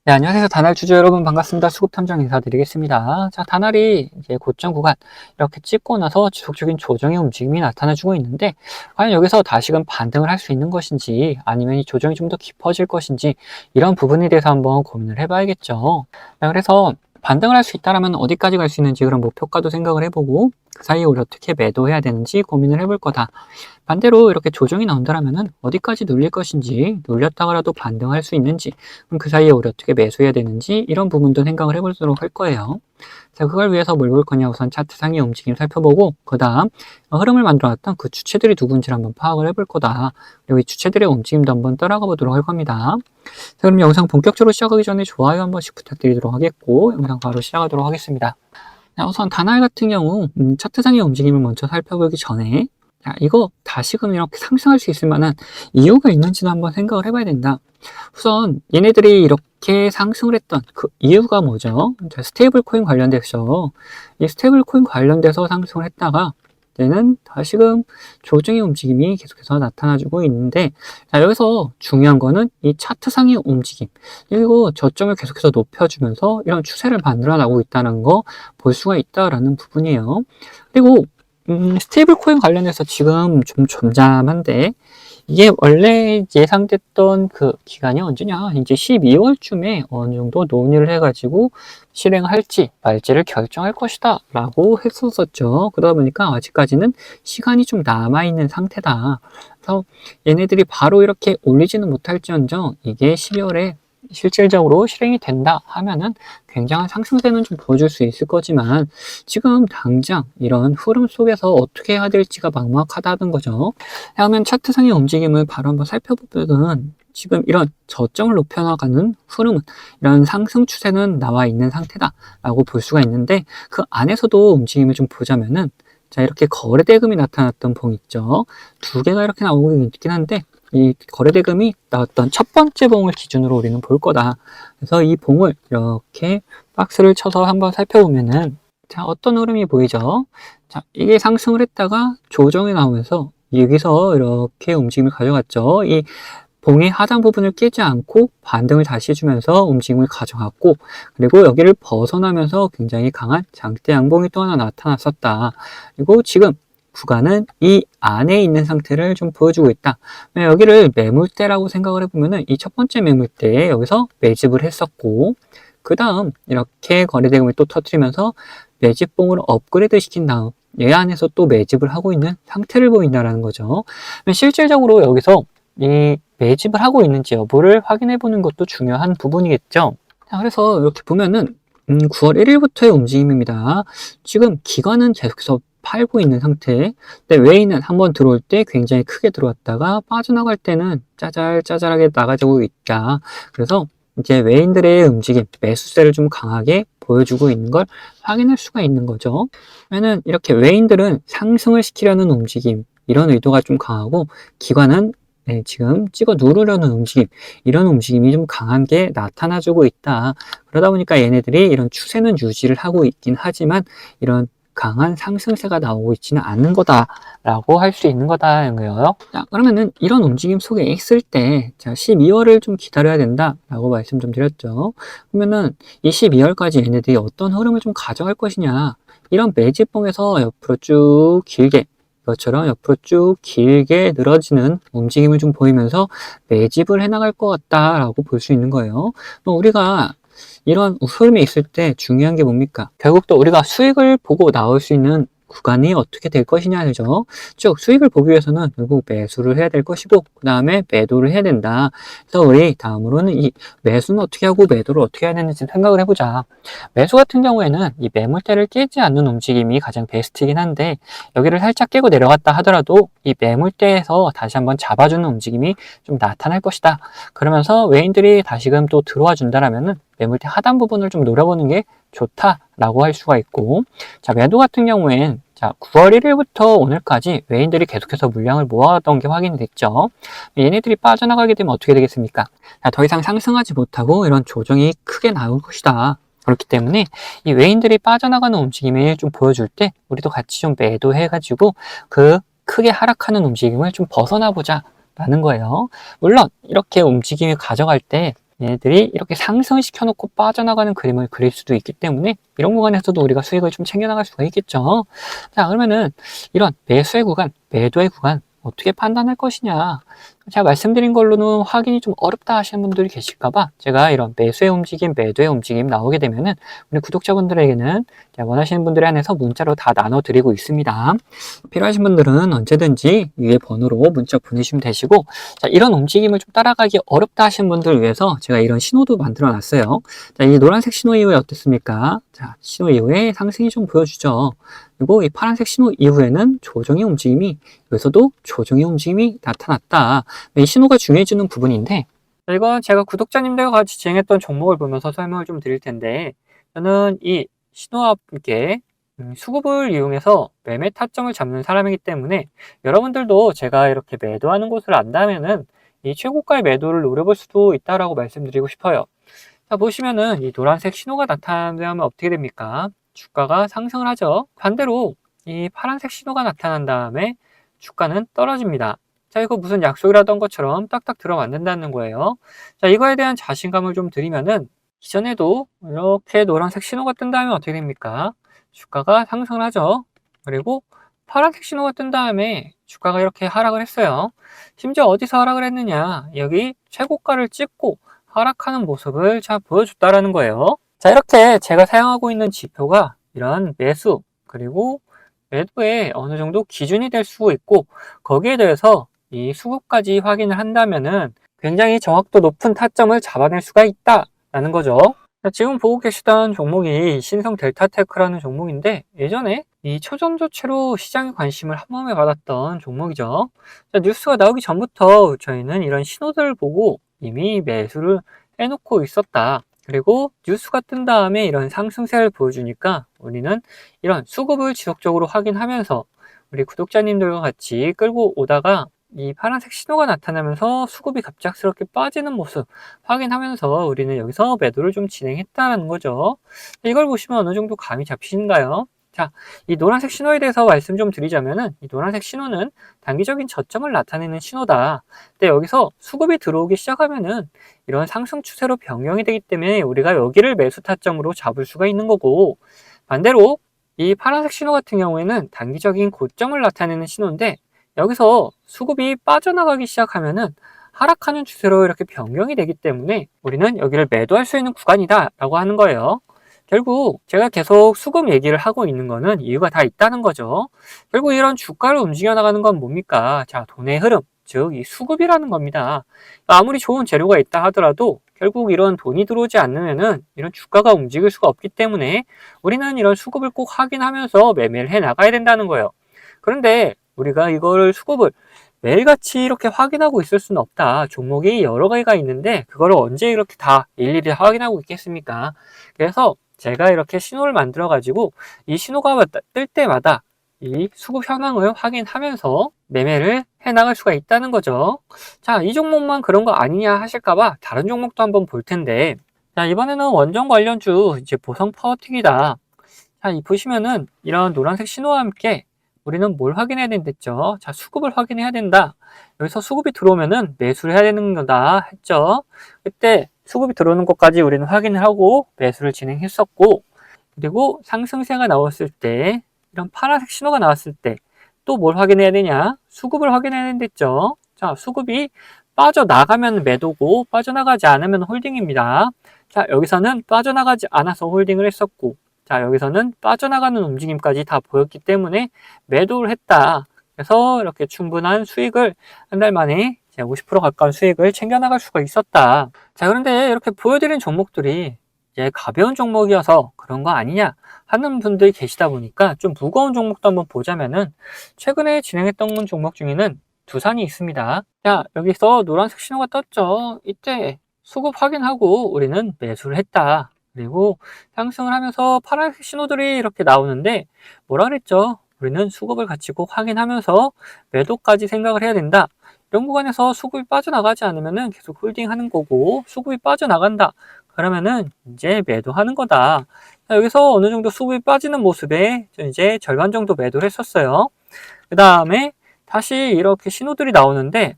네, 안녕하세요. 다날 주주 여러분 반갑습니다. 수급 탐정 인사드리겠습니다. 자, 다날이 이제 고점 구간 이렇게 찍고 나서 지속적인 조정의 움직임이 나타나주고 있는데, 과연 여기서 다시금 반등을 할 수 있는 것인지, 아니면 이 조정이 좀 더 깊어질 것인지, 이런 부분에 대해서 한번 고민을 해봐야겠죠. 자, 그래서 반등을 할 수 있다면 어디까지 갈 수 있는지 그런 목표가도 생각을 해보고, 그 사이에 우리 어떻게 매도해야 되는지 고민을 해볼 거다. 반대로 이렇게 조정이 나온다면 어디까지 눌릴 것인지, 눌렸다가라도 반등할 수 있는지, 그럼 그 사이에 우리 어떻게 매수해야 되는지, 이런 부분도 생각을 해보도록 할 거예요. 자, 그걸 위해서 뭘 볼 거냐, 우선 차트 상의 움직임 살펴보고, 그 다음 흐름을 만들어놨던 그 주체들이 누군지를 한번 파악을 해볼 거다. 그리고 이 주체들의 움직임도 한번 따라가 보도록 할 겁니다. 자, 그럼 영상 본격적으로 시작하기 전에 좋아요 한 번씩 부탁드리도록 하겠고, 영상 바로 시작하도록 하겠습니다. 자, 우선 다날 같은 경우 차트상의 움직임을 먼저 살펴보기 전에, 자, 이거 다시금 이렇게 상승할 수 있을 만한 이유가 있는지도 한번 생각을 해봐야 된다. 우선 얘네들이 이렇게 상승을 했던 그 이유가 뭐죠? 자, 스테이블 코인 관련돼서 이 스테이블 코인 관련돼서 상승을 했다가 얘는 다시금 조정의 움직임이 계속해서 나타나주고 있는데, 자, 여기서 중요한 거는 이 차트상의 움직임, 그리고 저점을 계속해서 높여주면서 이런 추세를 만들어 나가고 있다는 거 볼 수가 있다라는 부분이에요. 그리고 스테이블 코인 관련해서 지금 좀 잠잠한데, 이게 원래 예상됐던 그 기간이 언제냐? 이제 12월쯤에 어느 정도 논의를 해가지고 실행할지 말지를 결정할 것이다 라고 했었었죠. 그러다 보니까 아직까지는 시간이 좀 남아있는 상태다. 그래서 얘네들이 바로 이렇게 올리지는 못할지언정 이게 12월에 실질적으로 실행이 된다 하면은 굉장한 상승세는 좀 보여줄 수 있을 거지만, 지금 당장 이런 흐름 속에서 어떻게 해야 될지가 막막하다는 거죠. 그러면 차트상의 움직임을 바로 한번 살펴보면, 지금 이런 저점을 높여나가는 흐름은, 이런 상승 추세는 나와 있는 상태다라고 볼 수가 있는데, 그 안에서도 움직임을 좀 보자면은, 자, 이렇게 거래대금이 나타났던 봉 있죠. 두 개가 이렇게 나오고 있긴 한데, 이 거래대금이 나왔던 첫 번째 봉을 기준으로 우리는 볼 거다. 그래서 이 봉을 이렇게 박스를 쳐서 한번 살펴보면은, 자, 어떤 흐름이 보이죠? 자, 이게 상승을 했다가 조정이 나오면서 여기서 이렇게 움직임을 가져갔죠. 이 봉의 하단 부분을 깨지 않고 반등을 다시 해주면서 움직임을 가져갔고, 그리고 여기를 벗어나면서 굉장히 강한 장대 양봉이 또 하나 나타났었다. 그리고 지금 구간은 이 안에 있는 상태를 좀 보여주고 있다. 여기를 매물대라고 생각을 해보면은 이 첫 번째 매물대에 여기서 매집을 했었고, 그 다음 이렇게 거래대금을 또 터뜨리면서 매집봉으로 업그레이드 시킨 다음 얘 안에서 또 매집을 하고 있는 상태를 보인다는 거죠. 실질적으로 여기서 이 매집을 하고 있는지 여부를 확인해 보는 것도 중요한 부분이겠죠. 자, 그래서 이렇게 보면은 9월 1일부터의 움직임입니다. 지금 기관은 계속해서 팔고 있는 상태. 근데 웨이는 한번 들어올 때 굉장히 크게 들어왔다가 빠져나갈 때는 짜잘짜잘하게 나가지고 있다. 그래서 이제 웨인들의 움직임, 매수세를 좀 강하게 보여주고 있는 걸 확인할 수가 있는 거죠. 왜냐면 이렇게 웨인들은 상승을 시키려는 움직임, 이런 의도가 좀 강하고, 기관은 지금 찍어 누르려는 움직임, 이런 움직임이 좀 강한 게 나타나주고 있다. 그러다 보니까 얘네들이 이런 추세는 유지를 하고 있긴 하지만 이런 강한 상승세가 나오고 있지는 않는 거다라고 할 수 있는 거다는 거예요. 자, 그러면은 이런 움직임 속에 있을 때, 자, 12월을 좀 기다려야 된다라고 말씀 좀 드렸죠. 그러면은 이 12월까지 얘네들이 어떤 흐름을 좀 가져갈 것이냐, 이런 매집봉에서 옆으로 쭉 길게, 이것처럼 옆으로 쭉 길게 늘어지는 움직임을 좀 보이면서 매집을 해나갈 것 같다라고 볼 수 있는 거예요. 우리가 이런 흐름이 있을 때 중요한 게 뭡니까? 결국 또 우리가 수익을 보고 나올 수 있는 구간이 어떻게 될 것이냐죠. 즉 수익을 보기 위해서는 결국 매수를 해야 될 것이고, 그 다음에 매도를 해야 된다. 그래서 우리 다음으로는 이 매수는 어떻게 하고 매도를 어떻게 해야 되는지 생각을 해보자. 매수 같은 경우에는 이 매물대를 깨지 않는 움직임이 가장 베스트이긴 한데, 여기를 살짝 깨고 내려갔다 하더라도 이 매물대에서 다시 한번 잡아주는 움직임이 좀 나타날 것이다. 그러면서 외인들이 다시금 또 들어와 준다라면은 매물대 하단 부분을 좀 노려보는 게 좋다라고 할 수가 있고, 자, 매도 같은 경우엔 자, 9월 1일부터 오늘까지 외인들이 계속해서 물량을 모아왔던 게 확인이 됐죠. 얘네들이 빠져나가게 되면 어떻게 되겠습니까? 자, 더 이상 상승하지 못하고 이런 조정이 크게 나올 것이다. 그렇기 때문에 이 외인들이 빠져나가는 움직임을 좀 보여줄 때 우리도 같이 좀 매도해가지고 그 크게 하락하는 움직임을 좀 벗어나 보자 라는 거예요. 물론 이렇게 움직임을 가져갈 때 얘네들이 이렇게 상승시켜 놓고 빠져나가는 그림을 그릴 수도 있기 때문에 이런 구간에서도 우리가 수익을 좀 챙겨나갈 수가 있겠죠. 자, 그러면은 이런 매수의 구간, 매도의 구간 어떻게 판단할 것이냐. 제가 말씀드린 걸로는 확인이 좀 어렵다 하시는 분들이 계실까봐 제가 이런 매수의 움직임, 매도의 움직임 나오게 되면은 우리 구독자분들에게는 원하시는 분들에 한해서 문자로 다 나눠드리고 있습니다. 필요하신 분들은 언제든지 위에 번호로 문자 보내주시면 되시고, 자, 이런 움직임을 좀 따라가기 어렵다 하시는 분들을 위해서 제가 이런 신호도 만들어 놨어요. 자, 이 노란색 신호 이후에 어떻습니까? 자, 신호 이후에 상승이 좀 보여주죠. 그리고 이 파란색 신호 이후에는 조정의 움직임이, 여기서도 조정의 움직임이 나타났다. 이 신호가 중요해지는 부분인데, 이건 제가 구독자님들과 같이 진행했던 종목을 보면서 설명을 좀 드릴 텐데, 저는 이 신호와 함께 수급을 이용해서 매매 타점을 잡는 사람이기 때문에 여러분들도 제가 이렇게 매도하는 곳을 안다면은 이 최고가의 매도를 노려볼 수도 있다라고 말씀드리고 싶어요. 자, 보시면은 이 노란색 신호가 나타나면 어떻게 됩니까? 주가가 상승을 하죠. 반대로 이 파란색 신호가 나타난 다음에 주가는 떨어집니다. 자, 이거 무슨 약속이라던 것처럼 딱딱 들어맞는다는 거예요. 자, 이거에 대한 자신감을 좀 드리면은 이전에도 이렇게 노란색 신호가 뜬 다음에 어떻게 됩니까? 주가가 상승을 하죠. 그리고 파란색 신호가 뜬 다음에 주가가 이렇게 하락을 했어요. 심지어 어디서 하락을 했느냐? 여기 최고가를 찍고 하락하는 모습을 자 보여줬다라는 거예요. 자, 이렇게 제가 사용하고 있는 지표가 이런 매수 그리고 매도에 어느 정도 기준이 될 수 있고, 거기에 대해서 이 수급까지 확인을 한다면은 굉장히 정확도 높은 타점을 잡아낼 수가 있다라는 거죠. 자, 지금 보고 계시던 종목이 신성 델타테크라는 종목인데, 예전에 이 초전조체로 시장의 관심을 한 몸에 받았던 종목이죠. 자, 뉴스가 나오기 전부터 저희는 이런 신호들을 보고 이미 매수를 해놓고 있었다. 그리고 뉴스가 뜬 다음에 이런 상승세를 보여주니까 우리는 이런 수급을 지속적으로 확인하면서 우리 구독자님들과 같이 끌고 오다가 이 파란색 신호가 나타나면서 수급이 갑작스럽게 빠지는 모습 확인하면서 우리는 여기서 매도를 좀 진행했다는 거죠. 이걸 보시면 어느 정도 감이 잡히신가요? 자, 이 노란색 신호에 대해서 말씀 좀 드리자면은 이 노란색 신호는 단기적인 저점을 나타내는 신호다. 근데 여기서 수급이 들어오기 시작하면은 이런 상승 추세로 변경이 되기 때문에 우리가 여기를 매수 타점으로 잡을 수가 있는 거고, 반대로 이 파란색 신호 같은 경우에는 단기적인 고점을 나타내는 신호인데, 여기서 수급이 빠져나가기 시작하면은 하락하는 추세로 이렇게 변경이 되기 때문에 우리는 여기를 매도할 수 있는 구간이다 라고 하는 거예요. 결국 제가 계속 수급 얘기를 하고 있는 거는 이유가 다 있다는 거죠. 결국 이런 주가를 움직여 나가는 건 뭡니까? 자, 돈의 흐름, 즉 이 수급이라는 겁니다. 아무리 좋은 재료가 있다 하더라도 결국 이런 돈이 들어오지 않으면은 이런 주가가 움직일 수가 없기 때문에 우리는 이런 수급을 꼭 확인하면서 매매를 해 나가야 된다는 거예요. 그런데 우리가 이거를 수급을 매일같이 이렇게 확인하고 있을 수는 없다. 종목이 여러 가지가 있는데 그거를 언제 이렇게 다 일일이 확인하고 있겠습니까? 그래서 제가 이렇게 신호를 만들어 가지고 이 신호가 뜰 때마다 이 수급 현황을 확인하면서 매매를 해 나갈 수가 있다는 거죠. 자, 이 종목만 그런 거 아니냐 하실까봐 다른 종목도 한번 볼 텐데, 자, 이번에는 원전 관련주 이제 보성 파워틱이다. 자, 이 보시면은 이런 노란색 신호와 함께 우리는 뭘 확인해야 된댔죠? 자, 수급을 확인해야 된다. 여기서 수급이 들어오면은 매수를 해야 되는 거다 했죠. 그때 수급이 들어오는 것까지 우리는 확인을 하고 매수를 진행했었고, 그리고 상승세가 나왔을 때 이런 파란색 신호가 나왔을 때 또 뭘 확인해야 되냐? 수급을 확인해야 된댔죠. 자, 수급이 빠져나가면 매도고 빠져나가지 않으면 홀딩입니다. 자, 여기서는 빠져나가지 않아서 홀딩을 했었고, 자, 여기서는 빠져나가는 움직임까지 다 보였기 때문에 매도를 했다. 그래서 이렇게 충분한 수익을 한 달 만에 50% 가까운 수익을 챙겨나갈 수가 있었다. 자, 그런데 이렇게 보여드린 종목들이 이제 가벼운 종목이어서 그런 거 아니냐 하는 분들이 계시다 보니까 좀 무거운 종목도 한번 보자면은 최근에 진행했던 종목 중에는 두산이 있습니다. 자, 여기서 노란색 신호가 떴죠. 이때 수급 확인하고 우리는 매수를 했다. 그리고 상승을 하면서 파란색 신호들이 이렇게 나오는데 뭐라 그랬죠? 우리는 수급을 같이 꼭 확인하면서 매도까지 생각을 해야 된다. 이런 구간에서 수급이 빠져나가지 않으면은 계속 홀딩하는 거고, 수급이 빠져나간다. 그러면은 이제 매도하는 거다. 자, 여기서 어느 정도 수급이 빠지는 모습에 이제 절반 정도 매도를 했었어요. 그 다음에 다시 이렇게 신호들이 나오는데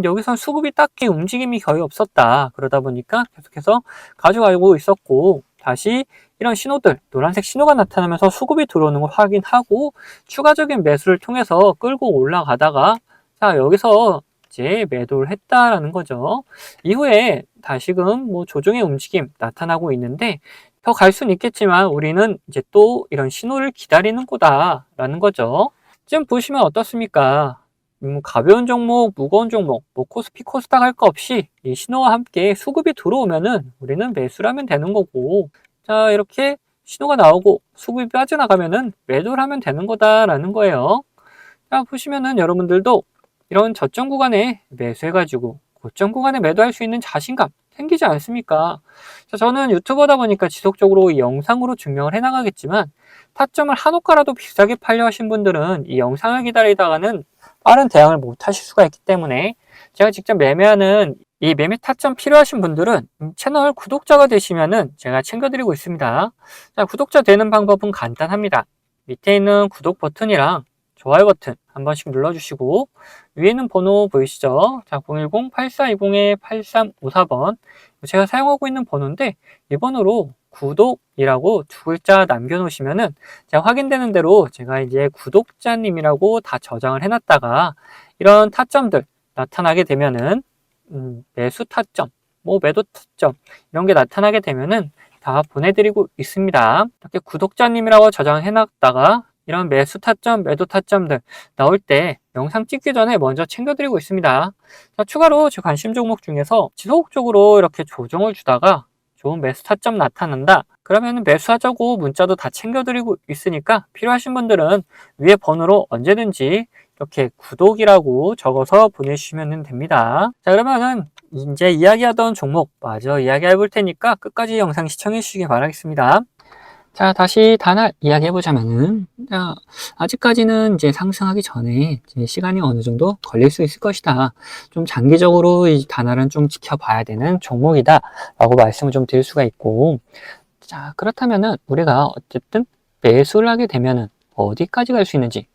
여기선 수급이 딱히 움직임이 거의 없었다. 그러다 보니까 계속해서 가져가고 있었고, 다시 이런 신호들, 노란색 신호가 나타나면서 수급이 들어오는 걸 확인하고 추가적인 매수를 통해서 끌고 올라가다가, 자, 여기서 이제 매도를 했다라는 거죠. 이후에 다시금 뭐 조정의 움직임 나타나고 있는데, 더 갈 수는 있겠지만 우리는 이제 또 이런 신호를 기다리는 거다라는 거죠. 지금 보시면 어떻습니까? 가벼운 종목, 무거운 종목, 뭐 코스피, 코스닥 할 거 없이 이 신호와 함께 수급이 들어오면은 우리는 매수를 하면 되는 거고, 자, 이렇게 신호가 나오고 수급이 빠져나가면은 매도를 하면 되는 거다라는 거예요. 자, 보시면은 여러분들도 이런 저점 구간에 매수해가지고 고점 구간에 매도할 수 있는 자신감 생기지 않습니까? 자, 저는 유튜버다 보니까 지속적으로 이 영상으로 증명을 해나가겠지만, 타점을 한 호가라도 비싸게 팔려 하신 분들은 이 영상을 기다리다가는 빠른 대응을 못 하실 수가 있기 때문에, 제가 직접 매매하는 이 매매 타점 필요하신 분들은 채널 구독자가 되시면은 제가 챙겨드리고 있습니다. 자, 구독자 되는 방법은 간단합니다. 밑에 있는 구독 버튼이랑 좋아요 버튼 한 번씩 눌러주시고, 위에는 번호 보이시죠? 자, 010-8420-8354번 제가 사용하고 있는 번호인데, 이 번호로 구독이라고 두 글자 남겨놓으시면은 제가 확인되는 대로 제가 이제 구독자님이라고 다 저장을 해놨다가 이런 타점들 나타나게 되면은 매수 타점, 뭐 매도 타점 이런 게 나타나게 되면은 다 보내드리고 있습니다. 이렇게 구독자님이라고 저장을 해놨다가 이런 매수 타점, 매도 타점들 나올 때 영상 찍기 전에 먼저 챙겨드리고 있습니다. 자, 추가로 제 관심 종목 중에서 지속적으로 이렇게 조정을 주다가 좋은 매수 타점 나타난다. 그러면 매수하자고 문자도 다 챙겨드리고 있으니까 필요하신 분들은 위에 번호로 언제든지 이렇게 구독이라고 적어서 보내주시면 됩니다. 자, 그러면은 이제 이야기하던 종목 마저 이야기해 볼 테니까 끝까지 영상 시청해 주시기 바라겠습니다. 자, 다시 단알 이야기해보자면은, 자, 아직까지는 이제 상승하기 전에 이제 시간이 어느 정도 걸릴 수 있을 것이다. 좀 장기적으로 이 단알은 좀 지켜봐야 되는 종목이다. 라고 말씀을 좀 드릴 수가 있고, 자, 그렇다면은 우리가 어쨌든 매수를 하게 되면은 어디까지 갈 수 있는지,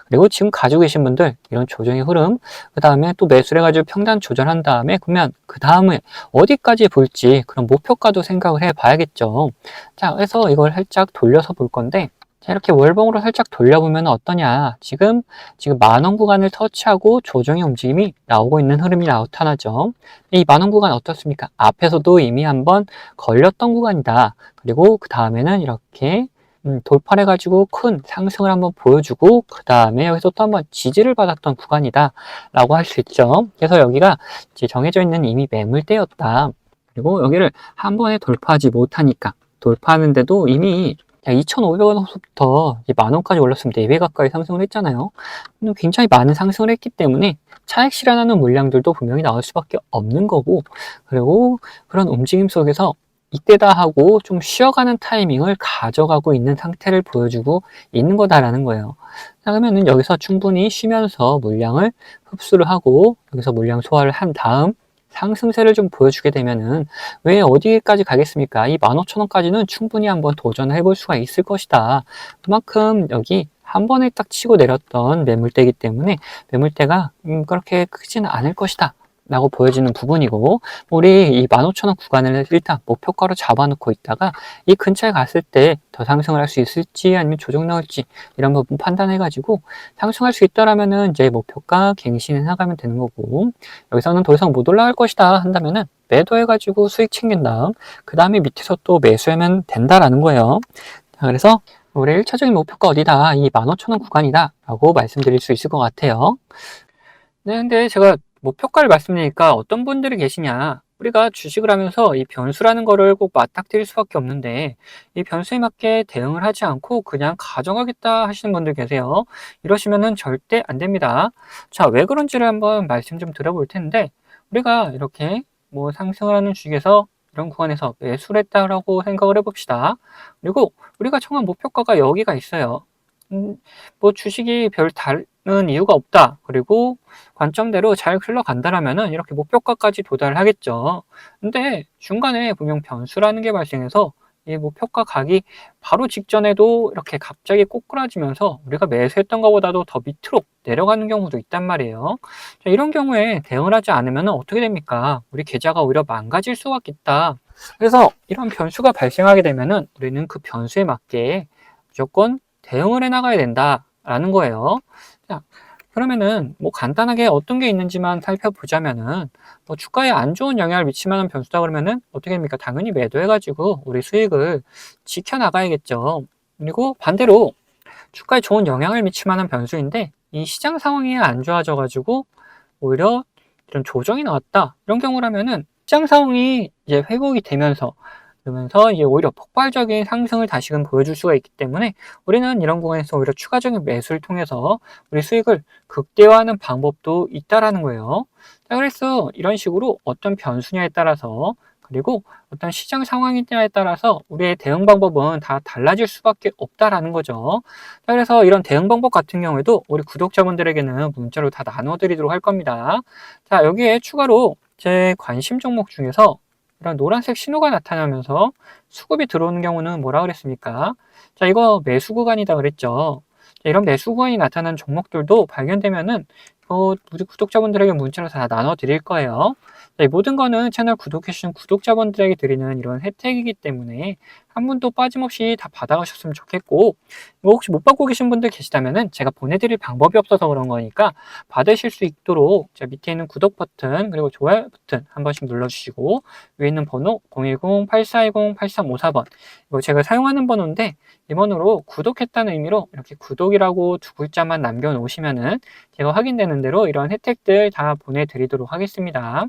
그리고 지금 가지고 계신 분들 이런 조정의 흐름, 그 다음에 또 매수를 해가지고 평단 조절한 다음에 그러면 그 다음에 어디까지 볼지 그런 목표가도 생각을 해 봐야겠죠. 자, 그래서 이걸 살짝 돌려서 볼 건데, 자, 이렇게 월봉으로 살짝 돌려보면 어떠냐. 지금 10,000원 구간을 터치하고 조정의 움직임이 나오고 있는 흐름이 나타나죠. 이 10,000원 구간 어떻습니까? 앞에서도 이미 한번 걸렸던 구간이다. 그리고 그 다음에는 이렇게 돌파를 해가지고 큰 상승을 한번 보여주고 그 다음에 여기서 또 한번 지지를 받았던 구간이다 라고 할 수 있죠. 그래서 여기가 이제 정해져 있는 이미 매물대였다. 그리고 여기를 한 번에 돌파하지 못하니까, 돌파하는데도 이미 2,500원부터 10,000원까지 올랐습니다. 2배 가까이 상승을 했잖아요. 굉장히 많은 상승을 했기 때문에 차익 실현하는 물량들도 분명히 나올 수밖에 없는 거고, 그리고 그런 움직임 속에서 이때다 하고 좀 쉬어가는 타이밍을 가져가고 있는 상태를 보여주고 있는 거다라는 거예요. 자, 그러면은 여기서 충분히 쉬면서 물량을 흡수를 하고 여기서 물량 소화를 한 다음 상승세를 좀 보여주게 되면은 왜 어디까지 가겠습니까? 이 15,000원까지는 충분히 한번 도전을 해볼 수가 있을 것이다. 그만큼 여기 한 번에 딱 치고 내렸던 매물대이기 때문에 매물대가 그렇게 크지는 않을 것이다 라고 보여지는 부분이고, 우리 이 15,000원 구간을 일단 목표가로 잡아놓고 있다가 이 근처에 갔을 때 더 상승을 할 수 있을지 아니면 조정 나올지 이런 부분 판단해가지고 상승할 수 있다라면은 이제 목표가 갱신해 나가면 되는 거고, 여기서는 더 이상 못 올라갈 것이다 한다면은 매도해가지고 수익 챙긴 다음 그 다음에 밑에서 또 매수하면 된다라는 거예요. 자, 그래서 우리 1차적인 목표가 어디다? 이 15,000원 구간이다 라고 말씀드릴 수 있을 것 같아요. 네, 근데 제가 목표가를 말씀드리니까 어떤 분들이 계시냐, 우리가 주식을 하면서 이 변수라는 거를 꼭 맞닥뜨릴 수밖에 없는데 이 변수에 맞게 대응을 하지 않고 그냥 가져가겠다 하시는 분들 계세요. 이러시면은 절대 안 됩니다. 자, 왜 그런지를 한번 말씀 좀 드려볼 텐데, 우리가 이렇게 뭐 상승을 하는 주식에서 이런 구간에서 매수를 했다라고 생각을 해봅시다. 그리고 우리가 정한 목표가가 여기가 있어요. 뭐 주식이 별 다른 이유가 없다. 그리고 관점대로 잘 흘러간다라면은 이렇게 목표가까지 도달을 하겠죠. 근데 중간에 분명 변수라는 게 발생해서 이 목표가 가기 바로 직전에도 이렇게 갑자기 꼬꾸라지면서 우리가 매수했던 것보다도 더 밑으로 내려가는 경우도 있단 말이에요. 자, 이런 경우에 대응을 하지 않으면 어떻게 됩니까? 우리 계좌가 오히려 망가질 수가 있다. 그래서 이런 변수가 발생하게 되면은 우리는 그 변수에 맞게 무조건 대응을 해 나가야 된다라는 거예요. 자, 그러면은 뭐 간단하게 어떤 게 있는지만 살펴보자면은 뭐 주가에 안 좋은 영향을 미칠 만한 변수다 그러면은 어떻게 됩니까? 당연히 매도해가지고 우리 수익을 지켜나가야겠죠. 그리고 반대로 주가에 좋은 영향을 미칠 만한 변수인데 이 시장 상황이 안 좋아져가지고 오히려 이런 조정이 나왔다. 이런 경우라면은 시장 상황이 이제 회복이 되면서 그러면서 이제 오히려 폭발적인 상승을 다시금 보여줄 수가 있기 때문에 우리는 이런 구간에서 오히려 추가적인 매수를 통해서 우리 수익을 극대화하는 방법도 있다라는 거예요. 자, 그래서 이런 식으로 어떤 변수냐에 따라서 그리고 어떤 시장 상황이냐에 따라서 우리의 대응 방법은 다 달라질 수밖에 없다라는 거죠. 자, 그래서 이런 대응 방법 같은 경우에도 우리 구독자분들에게는 문자로 다 나눠드리도록 할 겁니다. 자, 여기에 추가로 제 관심 종목 중에서 이런 노란색 신호가 나타나면서 수급이 들어오는 경우는 뭐라 그랬습니까? 자, 이거 매수 구간이다 그랬죠. 자, 이런 매수 구간이 나타나는 종목들도 발견되면은 우리 구독자분들에게 문자로 다 나눠 드릴 거예요. 자, 이 모든 거는 채널 구독해주신 구독자분들에게 드리는 이런 혜택이기 때문에 한 분도 빠짐없이 다 받아가셨으면 좋겠고, 이거 혹시 못 받고 계신 분들 계시다면은 제가 보내드릴 방법이 없어서 그런 거니까 받으실 수 있도록 자, 밑에 있는 구독 버튼 그리고 좋아요 버튼 한 번씩 눌러주시고 위에 있는 번호 010-8420-8354번 이거 제가 사용하는 번호인데 이 번호로 구독했다는 의미로 이렇게 구독이라고 두 글자만 남겨놓으시면은 제가 확인되는 대로 이런 혜택들 다 보내드리도록 하겠습니다.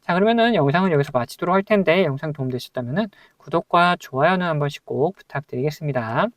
자, 그러면은 영상은 여기서 마치도록 할 텐데 영상 도움되셨다면은 구독과 좋아요는 한 번씩 꼭 부탁드리겠습니다.